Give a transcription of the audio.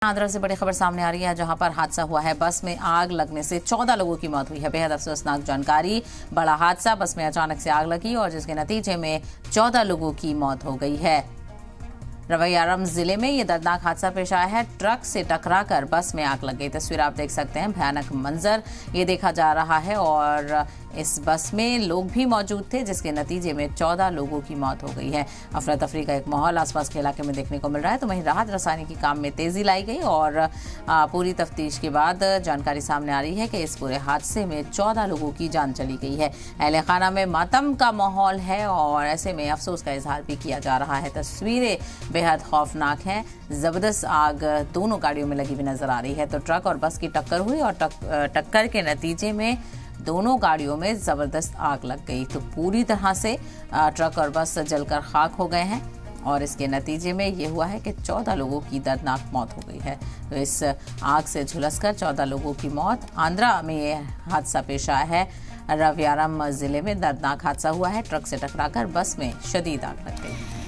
आंध्र से बड़ी खबर सामने आ रही है, जहां पर हादसा हुआ है। बस में आग लगने से 14 लोगों की मौत हुई है। बेहद अफसोसनाक जानकारी। बड़ा हादसा, बस में अचानक से आग लगी और जिसके नतीजे में 14 लोगों की मौत हो गई है। रवैयारम जिले में ये दर्दनाक हादसा पेश आया है। ट्रक से टकराकर बस में आग लग गई। तस्वीर आप देख सकते हैं, भयानक मंजर ये देखा जा रहा है और इस बस में लोग भी मौजूद थे, जिसके नतीजे में 14 लोगों की मौत हो गई है। अफरा तफरी का एक माहौल आसपास के इलाके में देखने को मिल रहा है। तो वहीं राहत रसानी की काम में तेजी लाई गई और पूरी तफ्तीश के बाद जानकारी सामने आ रही है कि इस पूरे हादसे में 14 लोगों की जान चली गई है। अहले खाना में मातम का माहौल है और ऐसे में अफसोस का इजहार भी किया जा रहा है। तस्वीरें बेहद खौफनाक हैं। जबरदस्त आग दोनों गाड़ियों में लगी हुई नजर आ रही है। तो ट्रक और बस की टक्कर हुई और टक्कर के नतीजे में दोनों गाड़ियों में जबरदस्त आग लग गई। तो पूरी तरह से ट्रक और बस जलकर खाक हो गए हैं और इसके नतीजे में ये हुआ है कि 14 लोगों की दर्दनाक मौत हो गई है। तो इस आग से झुलसकर 14 लोगों की मौत। आंध्रा में ये हादसा पेश आया है। रवैयारम जिले में दर्दनाक हादसा हुआ है। ट्रक से टकराकर बस में शदीद आग लग गई।